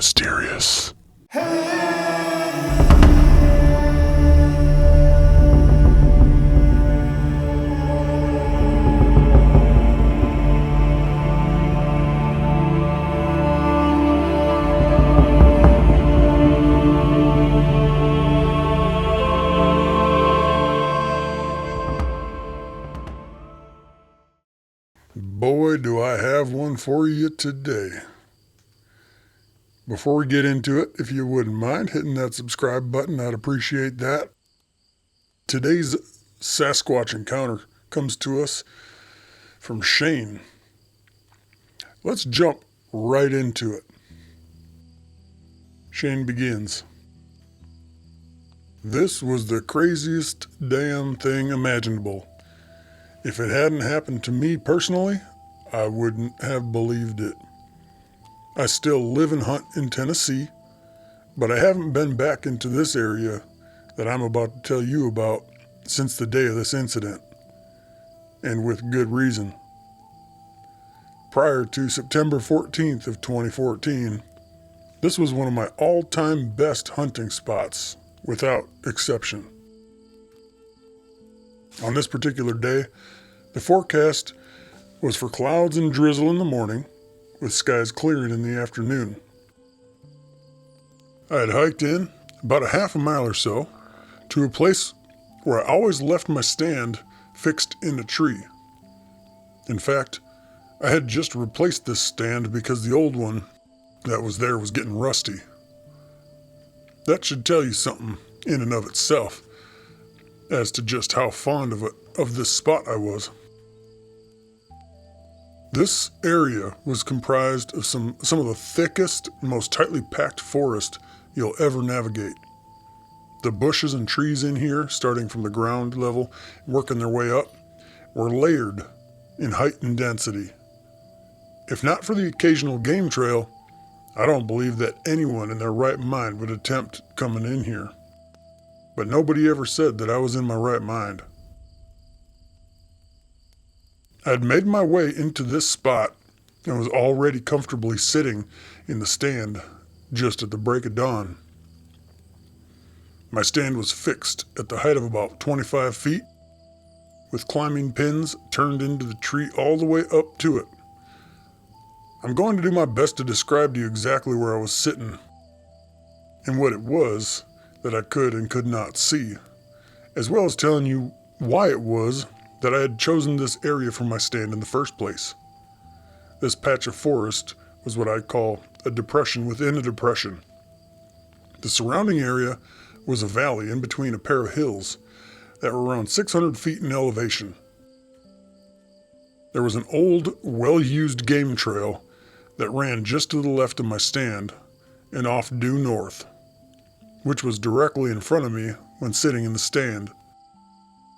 mysterious. Boy, do I have one for you today. Before we get into it, if you wouldn't mind hitting that subscribe button, I'd appreciate that. Today's Sasquatch encounter comes to us from Shane. Let's jump right into it. Shane begins. This was the craziest damn thing imaginable. If it hadn't happened to me personally, I wouldn't have believed it. I still live and hunt in Tennessee, but I haven't been back into this area that I'm about to tell you about since the day of this incident, and with good reason. Prior to September 14th of 2014, this was one of my all-time best hunting spots, without exception. On this particular day, the forecast was for clouds and drizzle in the morning, with skies clearing in the afternoon. I had hiked in about a half a mile or so to a place where I always left my stand fixed in a tree. In fact, I had just replaced this stand because the old one that was there was getting rusty. That should tell you something in and of itself as to just how fond of this spot I was. This area was comprised of some of the thickest, most tightly packed forest you'll ever navigate. The bushes and trees in here, starting from the ground level, working their way up, were layered in height and density. If not for the occasional game trail, I don't believe that anyone in their right mind would attempt coming in here. But nobody ever said that I was in my right mind. I had made my way into this spot and was already comfortably sitting in the stand just at the break of dawn. My stand was fixed at the height of about 25 feet, with climbing pins turned into the tree all the way up to it. I'm going to do my best to describe to you exactly where I was sitting and what it was that I could and could not see, as well as telling you why it was that I had chosen this area for my stand in the first place. This patch of forest was what I'd call a depression within a depression. The surrounding area was a valley in between a pair of hills that were around 600 feet in elevation. There was an old, well-used game trail that ran just to the left of my stand and off due north, which was directly in front of me when sitting in the stand.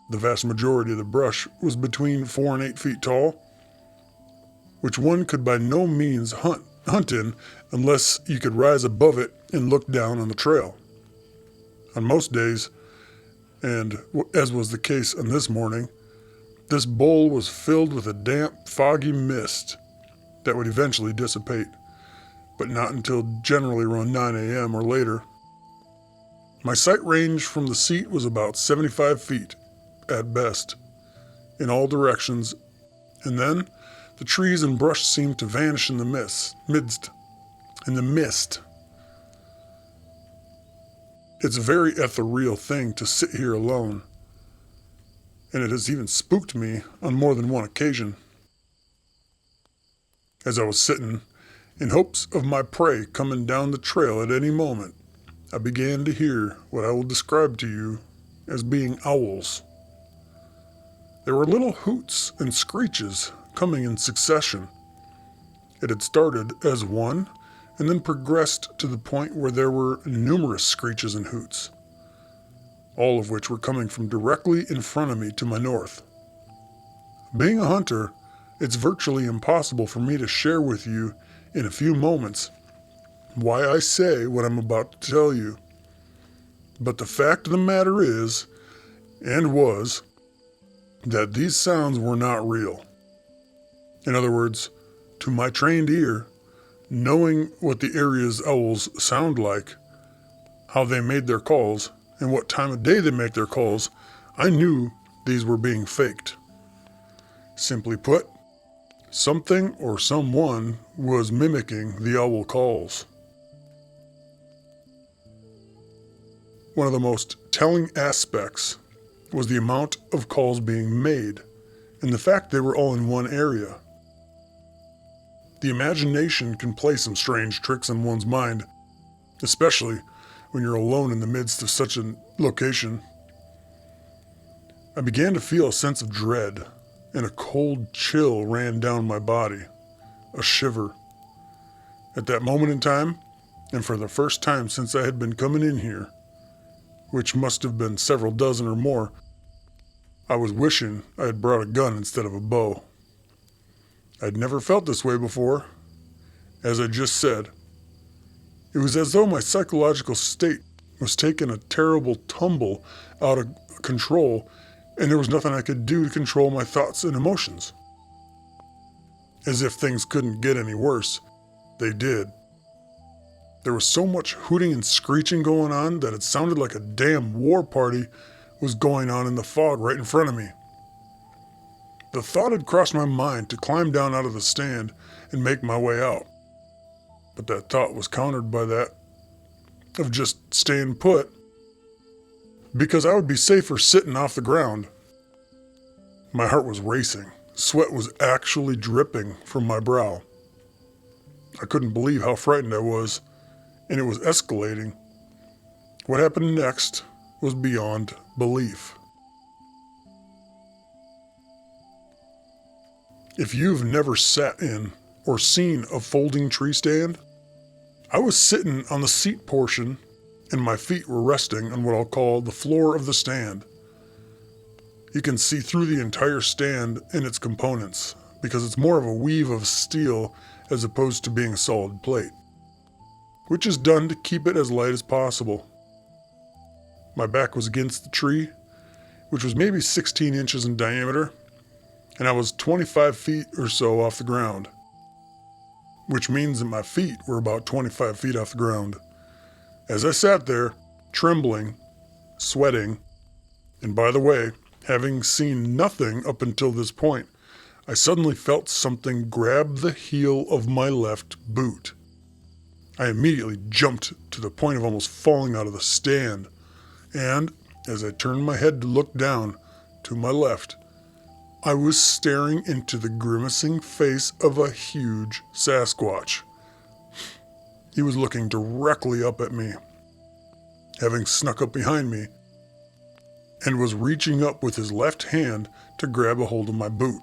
The vast majority of the brush was between 4 and 8 feet tall, which one could by no means hunt in unless you could rise above it and look down on the trail. On most days, and as was the case on this morning, this bowl was filled with a damp, foggy mist that would eventually dissipate, but not until generally around 9 a.m. or later. My sight range from the seat was about 75 feet, at best, in all directions, and then the trees and brush seemed to vanish in the mist. It's a very ethereal thing to sit here alone, and it has even spooked me on more than one occasion. As I was sitting, in hopes of my prey coming down the trail at any moment, I began to hear what I will describe to you as being owls. There were little hoots and screeches coming in succession. It had started as one and then progressed to the point where there were numerous screeches and hoots, all of which were coming from directly in front of me to my north. Being a hunter, it's virtually impossible for me to share with you in a few moments why I say what I'm about to tell you. But the fact of the matter is, and was, that these sounds were not real. In other words, to my trained ear, Knowing what the area's owls sound like, how they made their calls, and what time of day they make their calls, I knew these were being faked. Simply put, something or someone was mimicking the owl calls. One of the most telling aspects was the amount of calls being made, and the fact they were all in one area. The imagination can play some strange tricks on one's mind, especially when you're alone in the midst of such a location. I began to feel a sense of dread, and a cold chill ran down my body, a shiver. At that moment in time, and for the first time since I had been coming in here, which must have been several dozen or more, I was wishing I had brought a gun instead of a bow. I'd never felt this way before. As I just said, it was as though my psychological state was taking a terrible tumble out of control, and there was nothing I could do to control my thoughts and emotions. As if things couldn't get any worse, they did. There was so much hooting and screeching going on that it sounded like a damn war party was going on in the fog right in front of me. The thought had crossed my mind to climb down out of the stand and make my way out. But that thought was countered by that of just staying put, because I would be safer sitting off the ground. My heart was racing. Sweat was actually dripping from my brow. I couldn't believe how frightened I was, and it was escalating. What happened next was beyond belief. If you've never sat in or seen a folding tree stand, I was sitting on the seat portion and my feet were resting on what I'll call the floor of the stand. You can see through the entire stand and its components because it's more of a weave of steel as opposed to being a solid plate, which is done to keep it as light as possible. My back was against the tree, which was maybe 16 inches in diameter, and I was 25 feet or so off the ground, which means that my feet were about 25 feet off the ground. As I sat there, trembling, sweating, and by the way, having seen nothing up until this point, I suddenly felt something grab the heel of my left boot. I immediately jumped to the point of almost falling out of the stand, and as I turned my head to look down to my left, I was staring into the grimacing face of a huge Sasquatch. He was looking directly up at me, having snuck up behind me, and was reaching up with his left hand to grab a hold of my boot.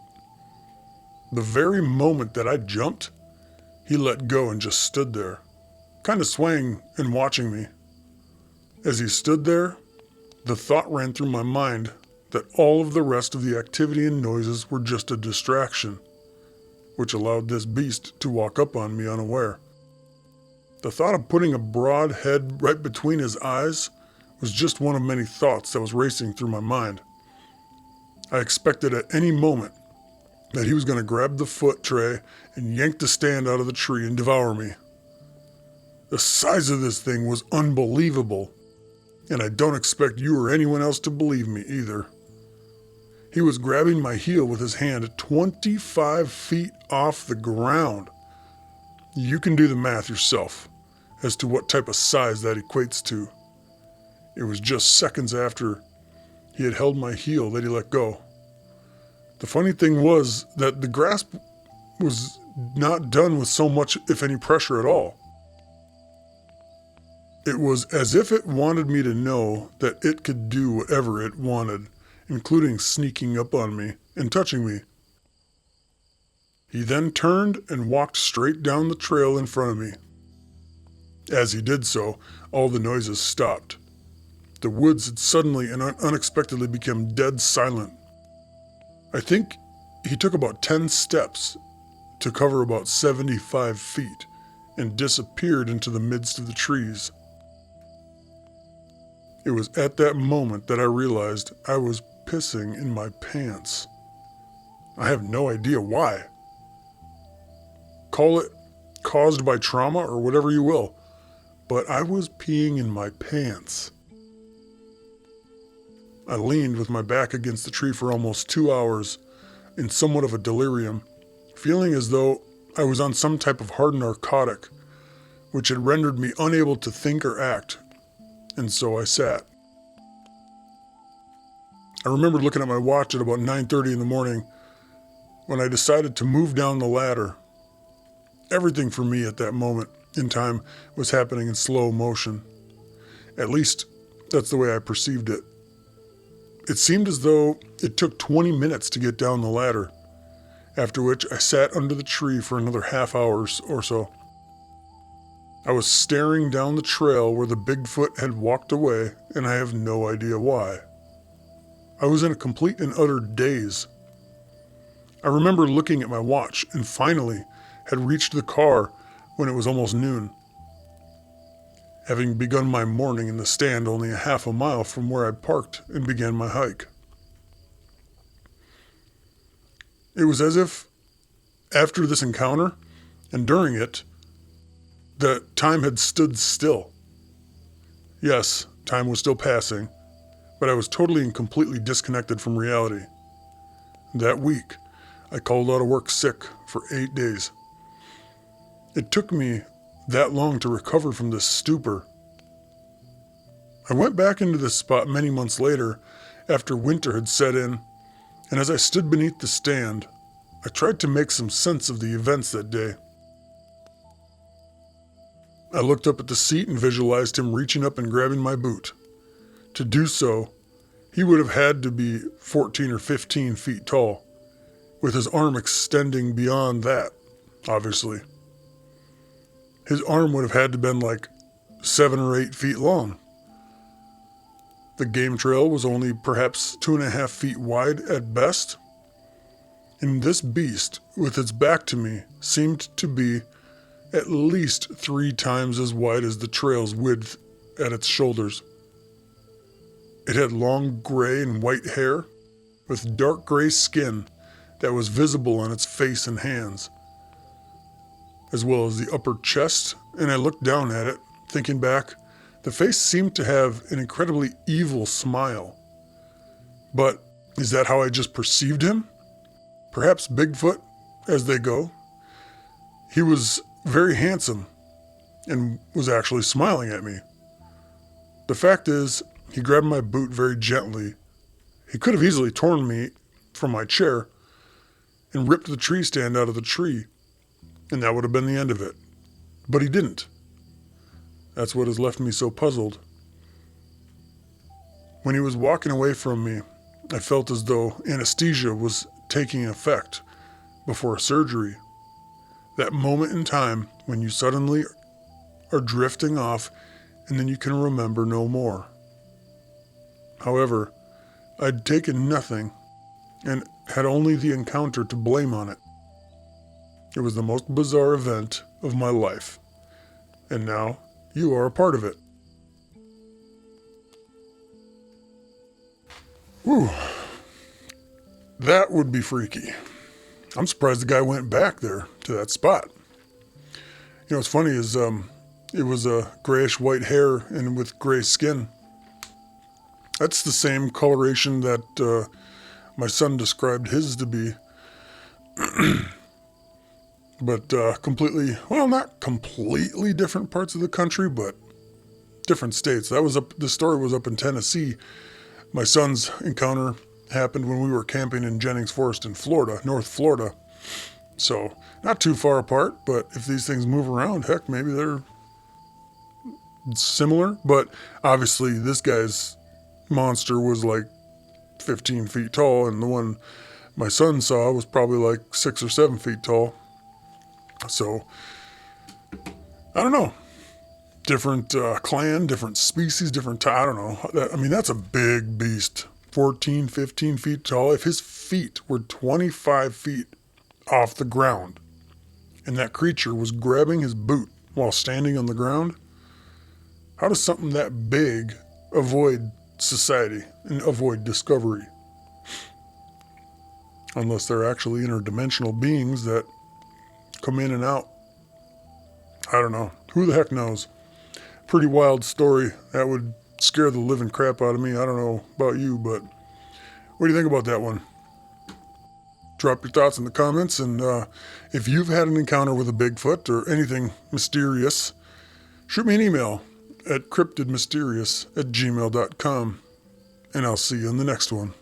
The very moment that I jumped, he let go and just stood there, kind of swaying and watching me. As he stood there, the thought ran through my mind that all of the rest of the activity and noises were just a distraction, which allowed this beast to walk up on me unaware. The thought of putting a broad head right between his eyes was just one of many thoughts that was racing through my mind. I expected at any moment that he was going to grab the foot tray and yank the stand out of the tree and devour me. The size of this thing was unbelievable, and I don't expect you or anyone else to believe me either. He was grabbing my heel with his hand 25 feet off the ground. You can do the math yourself as to what type of size that equates to. It was just seconds after he had held my heel that he let go. The funny thing was that the grasp was not done with so much, if any, pressure at all. It was as if it wanted me to know that it could do whatever it wanted, including sneaking up on me and touching me. He then turned and walked straight down the trail in front of me. As he did so, all the noises stopped. The woods had suddenly and unexpectedly become dead silent. I think he took about 10 steps to cover about 75 feet and disappeared into the midst of the trees. It was at that moment that I realized I was pissing in my pants. I have no idea why. Call it caused by trauma or whatever you will, but I was peeing in my pants. I leaned with my back against the tree for almost 2 hours in somewhat of a delirium, feeling as though I was on some type of hard narcotic, which had rendered me unable to think or act, and so I sat. I remember looking at my watch at about 9:30 in the morning when I decided to move down the ladder. Everything for me at that moment in time was happening in slow motion. At least, that's the way I perceived it. It seemed as though it took 20 minutes to get down the ladder, after which I sat under the tree for another half hour or so. I was staring down the trail where the Bigfoot had walked away, and I have no idea why. I was in a complete and utter daze. I remember looking at my watch and finally had reached the car when it was almost noon, having begun my morning in the stand only a half a mile from where I'd parked and began my hike. It was as if, after this encounter, and during it, that time had stood still. Yes, time was still passing, but I was totally and completely disconnected from reality. That week, I called out of work sick for 8 days. It took me that long to recover from this stupor. I went back into this spot many months later after winter had set in, and as I stood beneath the stand, I tried to make some sense of the events that day. I looked up at the seat and visualized him reaching up and grabbing my boot. To do so, he would have had to be 14 or 15 feet tall, with his arm extending beyond that, obviously. His arm would have had to been like 7 or 8 feet long. The game trail was only perhaps 2.5 feet wide at best. And this beast, with its back to me, seemed to be at least 3 times as wide as the trail's width at its shoulders. It had long gray and white hair, with dark gray skin that was visible on its face and hands, as well as the upper chest, and I looked down at it, thinking back, the face seemed to have an incredibly evil smile. But is that how I just perceived him? Perhaps Bigfoot, as they go. He was very handsome and was actually smiling at me. The fact is, he grabbed my boot very gently. He could have easily torn me from my chair and ripped the tree stand out of the tree, and that would have been the end of it. But he didn't. That's what has left me so puzzled. When he was walking away from me, I felt as though anesthesia was taking effect before surgery. That moment in time when you suddenly are drifting off and then you can remember no more. However, I'd taken nothing and had only the encounter to blame on it. It was the most bizarre event of my life, and now you are a part of it. Whew. That would be freaky. I'm surprised the guy went back there to that spot. You know, what's funny is it was a grayish white hair and with gray skin. That's the same coloration that my son described his to be. But completely, well, not completely different parts of the country, but different states. The story was up in Tennessee. My son's encounter happened when we were camping in Jennings Forest in Florida, North Florida. So, not too far apart, but if these things move around, heck, maybe they're similar. But obviously, this guy's monster was like 15 feet tall, and the one my son saw was probably like 6 or 7 feet tall. So, I don't know. Different clan, different species, different I don't know. I mean, that's a big beast. 14, 15 feet tall. If his feet were 25 feet off the ground and that creature was grabbing his boot while standing on the ground, how does something that big avoid society and avoid discovery? Unless they're actually interdimensional beings that come in and out I don't know. Who the heck knows? Pretty wild story. That would scare the living crap out of me. I don't know about you, but what do you think about that one? Drop your thoughts in the comments, and if you've had an encounter with a Bigfoot or anything mysterious, shoot me an email at cryptidmysterious@gmail.com, and I'll see you in the next one.